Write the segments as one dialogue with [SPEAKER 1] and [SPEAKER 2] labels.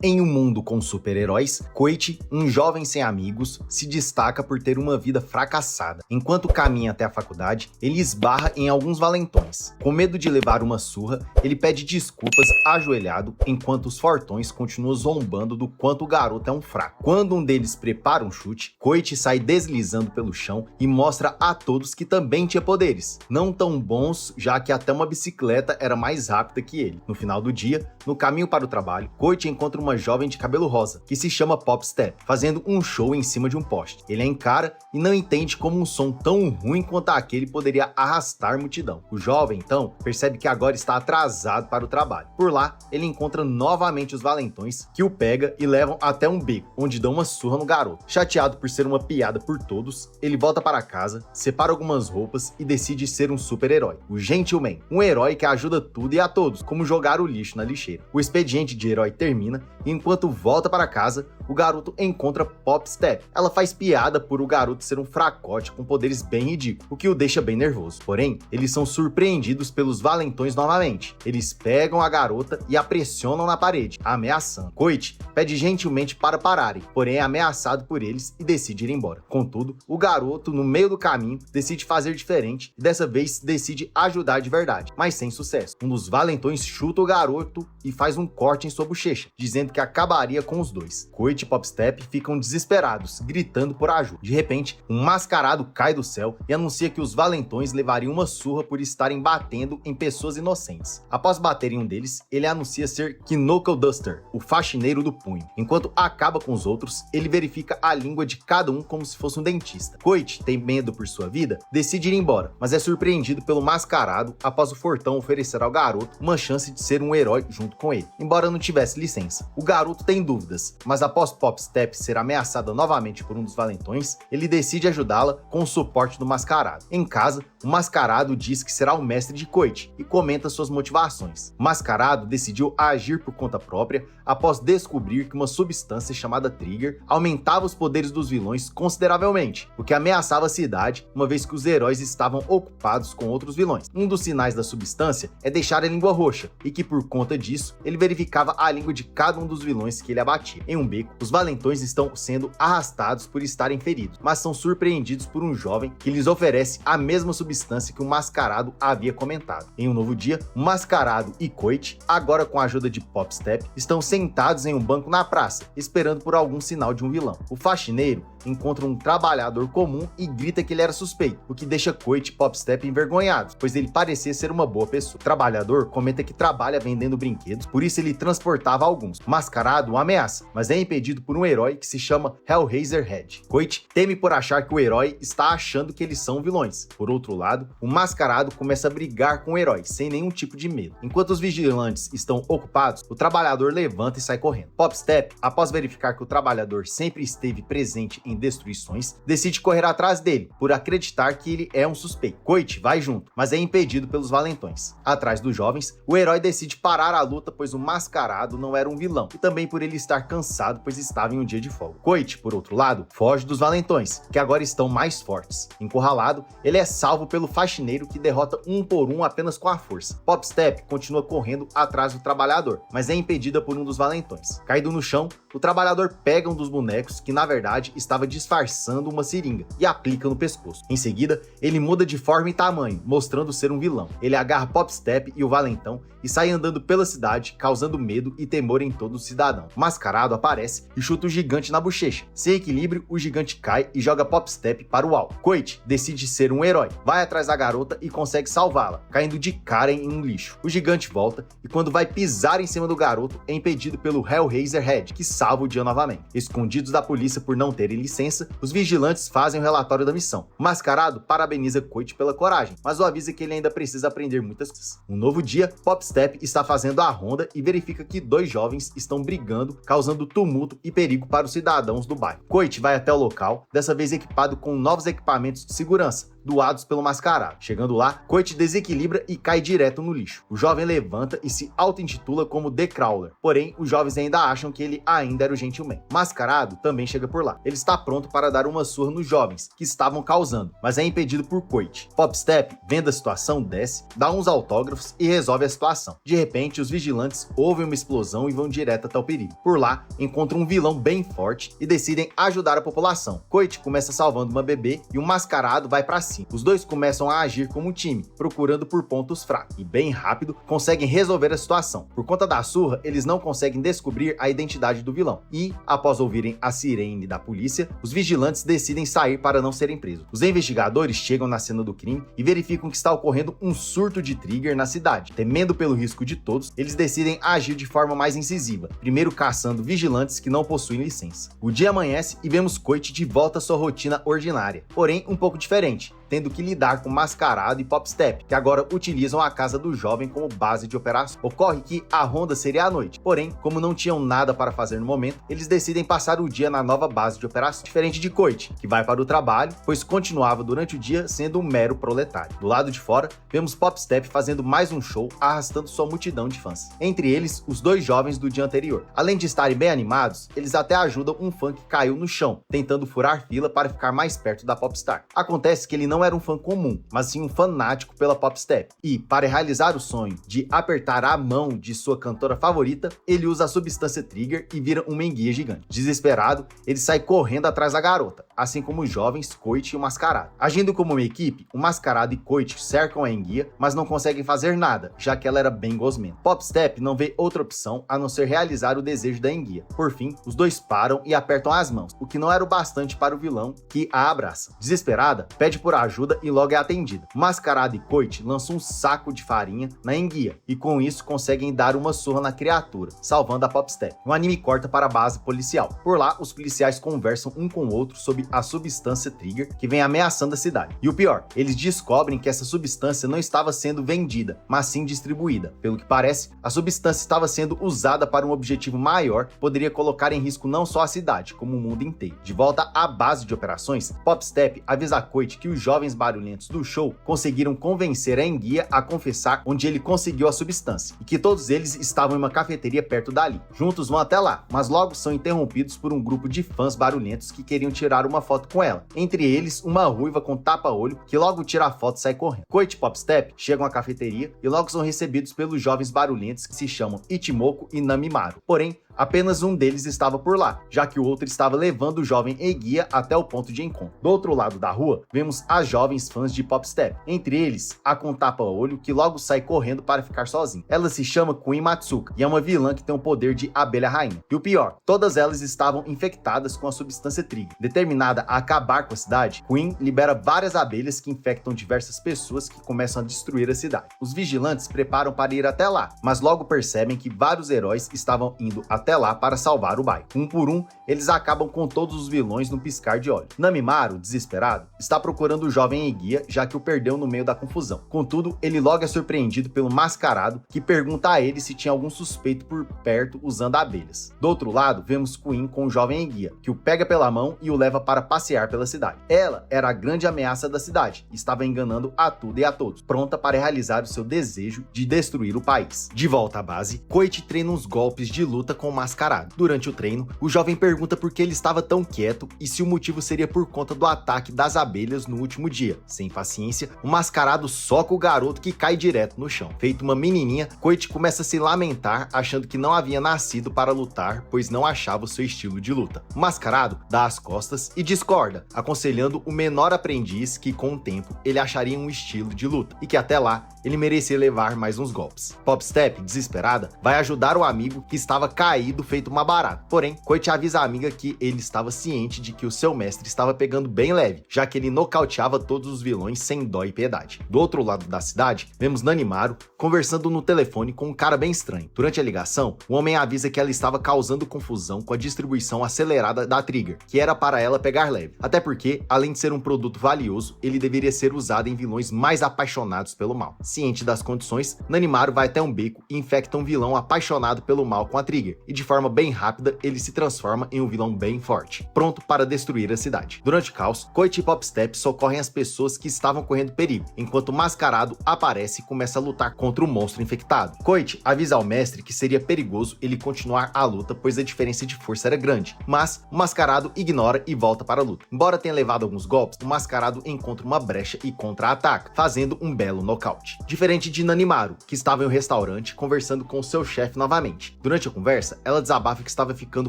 [SPEAKER 1] Em um mundo com super-heróis, Koichi, um jovem sem amigos, se destaca por ter uma vida fracassada. Enquanto caminha até a faculdade, ele esbarra em alguns valentões. Com medo de levar uma surra, ele pede desculpas ajoelhado, enquanto os fortões continuam zombando do quanto o garoto é um fraco. Quando um deles prepara um chute, Koichi sai deslizando pelo chão e mostra a todos que também tinha poderes. Não tão bons, já que até uma bicicleta era mais rápida que ele. No final do dia, no caminho para o trabalho, Koichi encontra uma jovem de cabelo rosa, que se chama Pop Step, fazendo um show em cima de um poste. Ele a encara e não entende como um som tão ruim quanto aquele poderia arrastar multidão. O jovem, então, percebe que agora está atrasado para o trabalho. Por lá, ele encontra novamente os valentões, que o pega e levam até um beco, onde dão uma surra no garoto. Chateado por ser uma piada por todos, ele volta para casa, separa algumas roupas e decide ser um super-herói, o Gentleman, um herói que ajuda tudo e a todos, como jogar o lixo na lixeira. O expediente de herói termina e enquanto volta para casa, o garoto encontra Pop Step. Ela faz piada por o garoto ser um fracote com poderes bem ridículos, o que o deixa bem nervoso. Porém, eles são surpreendidos pelos valentões novamente. Eles pegam a garota e a pressionam na parede, ameaçando. Koichi pede gentilmente para pararem, porém é ameaçado por eles e decide ir embora. Contudo, o garoto, no meio do caminho, decide fazer diferente e dessa vez decide ajudar de verdade, mas sem sucesso. Um dos valentões chuta o garoto e faz um corte em sua bochecha, dizendo que acabaria com os dois. Koichi e Pop Step ficam desesperados, gritando por ajuda. De repente, um mascarado cai do céu e anuncia que os valentões levariam uma surra por estarem batendo em pessoas inocentes. Após bater em um deles, ele anuncia ser Knuckle Duster, o faxineiro do punho. Enquanto acaba com os outros, ele verifica a língua de cada um como se fosse um dentista. Koichi tem medo por sua vida, decide ir embora, mas é surpreendido pelo mascarado após o fortão oferecer ao garoto uma chance de ser um herói junto com ele, embora não tivesse licença. O garoto tem dúvidas, mas após Pop Step ser ameaçada novamente por um dos valentões, ele decide ajudá-la com o suporte do mascarado. Em casa, o mascarado diz que será o mestre de Koichi e comenta suas motivações. O mascarado decidiu agir por conta própria após descobrir que uma substância chamada Trigger aumentava os poderes dos vilões consideravelmente, o que ameaçava a cidade, uma vez que os heróis estavam ocupados com outros vilões. Um dos sinais da substância é deixar a língua roxa, e que por conta disso, ele verificava a língua de cada um dos vilões que ele abatia. Em um beco, os valentões estão sendo arrastados por estarem feridos, mas são surpreendidos por um jovem que lhes oferece a mesma substância que o mascarado havia comentado. Em um novo dia, o mascarado e Koichi, agora com a ajuda de Pop Step, estão sentados em um banco na praça, esperando por algum sinal de um vilão. O faxineiro encontra um trabalhador comum e grita que ele era suspeito, o que deixa Koichi e Pop Step envergonhados, pois ele parecia ser uma boa pessoa. O trabalhador comenta que trabalha vendendo brinquedos, por isso ele transportava alguns. O mascarado o ameaça, mas é impedido por um herói que se chama Hellraiser Head. Koichi teme por achar que o herói está achando que eles são vilões. Por outro lado, o mascarado começa a brigar com o herói, sem nenhum tipo de medo. Enquanto os vigilantes estão ocupados, o trabalhador levanta e sai correndo. Pop Step, após verificar que o trabalhador sempre esteve presente em destruições, decide correr atrás dele, por acreditar que ele é um suspeito. Koichi vai junto, mas é impedido pelos valentões. Atrás dos jovens, o herói decide parar a luta, pois o mascarado não era um vilão, e também por ele estar cansado, pois estava em um dia de folga. Koichi, por outro lado, foge dos valentões, que agora estão mais fortes. Encurralado, ele é salvo pelo faxineiro, que derrota um por um apenas com a força. Pop Step continua correndo atrás do trabalhador, mas é impedida por um dos valentões. Caído no chão, o trabalhador pega um dos bonecos, que na verdade estava disfarçando uma seringa, e aplica no pescoço. Em seguida, ele muda de forma e tamanho, mostrando ser um vilão. Ele agarra Pop Step e o valentão e sai andando pela cidade, causando medo e temor em todo o cidadão. O mascarado aparece e chuta o gigante na bochecha. Sem equilíbrio, o gigante cai e joga Pop Step para o alto. Koichi decide ser um herói, vai atrás da garota e consegue salvá-la, caindo de cara em um lixo. O gigante volta e quando vai pisar em cima do garoto, é impedido pelo Hellraiser Head, que salva o dia novamente. Escondidos da polícia por não terem licença, os vigilantes fazem o relatório da missão. O mascarado parabeniza Koichi pela coragem, mas o avisa que ele ainda precisa aprender muitas coisas. Um novo dia, Pop Step está fazendo a ronda e verifica que dois jovens estão brigando, causando tumulto e perigo para os cidadãos do bairro. Koichi vai até o local, dessa vez equipado com novos equipamentos de segurança, doados pelo Mascarado. Chegando lá, Coit desequilibra e cai direto no lixo. O jovem levanta e se auto-intitula como The Crawler, porém os jovens ainda acham que ele ainda era o Gentleman. Mascarado também chega por lá. Ele está pronto para dar uma surra nos jovens que estavam causando, mas é impedido por Coit. Popstep, vendo a situação, desce, dá uns autógrafos e resolve a situação. De repente, os vigilantes ouvem uma explosão e vão direto até o perigo. Por lá, encontram um vilão bem forte e decidem ajudar a população. Coit começa salvando uma bebê e o Mascarado vai pra cima. Os dois começam a agir como um time, procurando por pontos fracos, e bem rápido conseguem resolver a situação. Por conta da surra, eles não conseguem descobrir a identidade do vilão e, após ouvirem a sirene da polícia, os vigilantes decidem sair para não serem presos. Os investigadores chegam na cena do crime e verificam que está ocorrendo um surto de Trigger na cidade. Temendo pelo risco de todos, eles decidem agir de forma mais incisiva, primeiro caçando vigilantes que não possuem licença. O dia amanhece e vemos Coit de volta à sua rotina ordinária, porém um pouco diferente, tendo que lidar com Mascarado e Popstep, que agora utilizam a casa do jovem como base de operação. Ocorre que a ronda seria à noite, porém, como não tinham nada para fazer no momento, eles decidem passar o dia na nova base de operação, diferente de Coit, que vai para o trabalho, pois continuava durante o dia sendo um mero proletário. Do lado de fora, vemos Popstep fazendo mais um show, arrastando sua multidão de fãs. Entre eles, os dois jovens do dia anterior. Além de estarem bem animados, eles até ajudam um fã que caiu no chão, tentando furar fila para ficar mais perto da Popstar. Acontece que ele não era um fã comum, mas sim um fanático pela Popstep. E, para realizar o sonho de apertar a mão de sua cantora favorita, ele usa a substância Trigger e vira uma enguia gigante. Desesperado, ele sai correndo atrás da garota, assim como os jovens Coit e o Mascarado. Agindo como uma equipe, o Mascarado e Coit cercam a enguia, mas não conseguem fazer nada, já que ela era bem gosmenta. Popstep não vê outra opção a não ser realizar o desejo da enguia. Por fim, os dois param e apertam as mãos, o que não era o bastante para o vilão, que a abraça. Desesperada, pede por ajuda e logo é atendida. Mascarado e Coit lançam um saco de farinha na enguia e com isso conseguem dar uma surra na criatura, salvando a Popstep. O anime corta para a base policial. Por lá, os policiais conversam um com o outro sobre a substância Trigger que vem ameaçando a cidade. E o pior, eles descobrem que essa substância não estava sendo vendida, mas sim distribuída. Pelo que parece, a substância estava sendo usada para um objetivo maior que poderia colocar em risco não só a cidade, como o mundo inteiro. De volta à base de operações, Popstep avisa a Coit que os jovens barulhentos do show conseguiram convencer a enguia a confessar onde ele conseguiu a substância, e que todos eles estavam em uma cafeteria perto dali. Juntos vão até lá, mas logo são interrompidos por um grupo de fãs barulhentos que queriam tirar uma foto com ela. Entre eles, uma ruiva com tapa-olho que logo tira a foto e sai correndo. Coit e Popstep chegam à cafeteria e logo são recebidos pelos jovens barulhentos que se chamam Ichimoku e Namimaru. Porém, apenas um deles estava por lá, já que o outro estava levando o jovem Eguia até o ponto de encontro. Do outro lado da rua, vemos as jovens fãs de Popstep. Entre eles, a com tapa-olho, que logo sai correndo para ficar sozinha. Ela se chama Queen Matsuka e é uma vilã que tem o poder de abelha rainha. E o pior, todas elas estavam infectadas com a substância Trigger. Determinada a acabar com a cidade, Queen libera várias abelhas que infectam diversas pessoas que começam a destruir a cidade. Os vigilantes preparam para ir até lá, mas logo percebem que vários heróis estavam indo até lá para salvar o bairro. Um por um, eles acabam com todos os vilões no piscar de olhos. Namimaru, desesperado, está procurando o jovem Eguia, já que o perdeu no meio da confusão. Contudo, ele logo é surpreendido pelo Mascarado, que pergunta a ele se tinha algum suspeito por perto usando abelhas. Do outro lado, vemos Queen com o jovem Eguia, que o pega pela mão e o leva para passear pela cidade. Ela era a grande ameaça da cidade, e estava enganando a tudo e a todos, pronta para realizar o seu desejo de destruir o país. De volta à base, Coit treina uns golpes de luta com o Mascarado. Durante o treino, o jovem pergunta por que ele estava tão quieto e se o motivo seria por conta do ataque das abelhas no último dia. Sem paciência, o Mascarado soca o garoto que cai direto no chão. Feito uma menininha, Coit começa a se lamentar, achando que não havia nascido para lutar, pois não achava o seu estilo de luta. O Mascarado dá as costas e discorda, aconselhando o menor aprendiz que, com o tempo, ele acharia um estilo de luta e que até lá ele merecia levar mais uns golpes. Popstep, desesperada, vai ajudar o amigo que estava caído feito uma barata. Porém, Coit avisa a amiga que ele estava ciente de que o seu mestre estava pegando bem leve, já que ele nocauteava todos os vilões sem dó e piedade. Do outro lado da cidade, vemos Nanimaru conversando no telefone com um cara bem estranho. Durante a ligação, o homem avisa que ela estava causando confusão com a distribuição acelerada da Trigger, que era para ela pegar leve. Até porque, além de ser um produto valioso, ele deveria ser usado em vilões mais apaixonados pelo mal. Ciente das condições, Nanimaru vai até um beco e infecta um vilão apaixonado pelo mal com a Trigger, e de forma bem rápida ele se transforma em um vilão bem forte, pronto para destruir a cidade. Durante o caos, Coit e Popstep socorrem as pessoas que estavam correndo perigo, enquanto o Mascarado aparece e começa a lutar contra o monstro infectado. Coit avisa ao mestre que seria perigoso ele continuar a luta, pois a diferença de força era grande, mas o Mascarado ignora e volta para a luta. Embora tenha levado alguns golpes, o Mascarado encontra uma brecha e contra-ataca, fazendo um belo nocaute. Diferente de Nanimaru, que estava em um restaurante conversando com seu chefe novamente. Durante a conversa, ela desabafa que estava ficando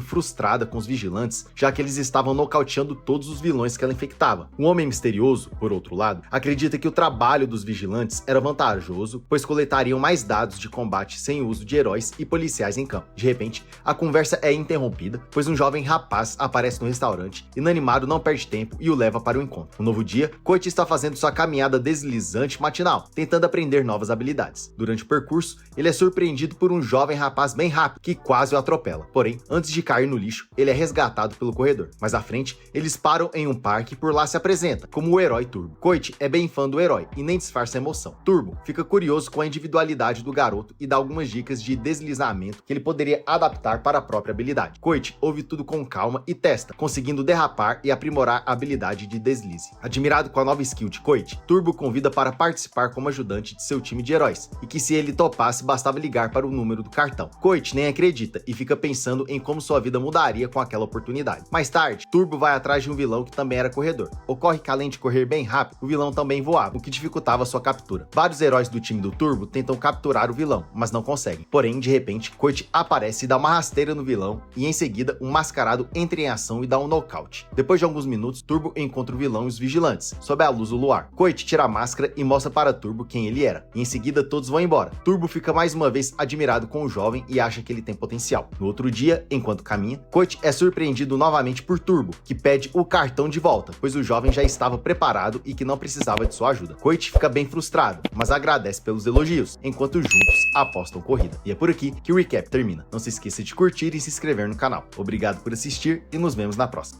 [SPEAKER 1] frustrada com os vigilantes, já que eles estavam nocauteando todos os vilões que ela infectava. O Homem Misterioso, por outro lado, acredita que o trabalho dos vigilantes era vantajoso, pois coletariam mais dados de combate sem uso de heróis e policiais em campo. De repente, a conversa é interrompida, pois um jovem rapaz aparece no restaurante e Nanimaru não perde tempo e o leva para o encontro. No novo dia, Coit está fazendo sua caminhada deslizante matinal, tentando aprender novas habilidades. Durante o percurso, ele é surpreendido por um jovem rapaz bem rápido, que quase o atropela. Porém, antes de cair no lixo, ele é resgatado pelo corredor. Mais à frente, eles param em um parque e por lá se apresenta como o herói Turbo. Coit é bem fã do herói e nem disfarça a emoção. Turbo fica curioso com a individualidade do garoto e dá algumas dicas de deslizamento que ele poderia adaptar para a própria habilidade. Coit ouve tudo com calma e testa, conseguindo derrapar e aprimorar a habilidade de deslize. Admirado com a nova skill de Coit, Turbo convida para participar como ajudante de seu time de heróis, e que se ele topasse bastava ligar para o número do cartão. Coit nem acredita e fica pensando em como sua vida mudaria com aquela oportunidade. Mais tarde, Turbo vai atrás de um vilão que também era corredor. Ocorre que além de correr bem rápido, o vilão também voava, o que dificultava sua captura. Vários heróis do time do Turbo tentam capturar o vilão, mas não conseguem. Porém, de repente, Coit aparece e dá uma rasteira no vilão, e em seguida, um Mascarado entra em ação e dá um nocaute. Depois de alguns minutos, Turbo encontra o vilão e os vigilantes, sob a luz do luar. Coit tira a máscara e mostra para Turbo quem ele era, e em seguida todos vão embora. Turbo fica mais uma vez admirado com o jovem e acha que ele tem potencial. No outro dia, enquanto caminha, Coit é surpreendido novamente por Turbo, que pede o cartão de volta, pois o jovem já estava preparado e que não precisava de sua ajuda. Coit fica bem frustrado, mas agradece pelos elogios, enquanto juntos apostam corrida. E é por aqui que o recap termina. Não se esqueça de curtir e se inscrever no canal. Obrigado por assistir e nos vemos na próxima.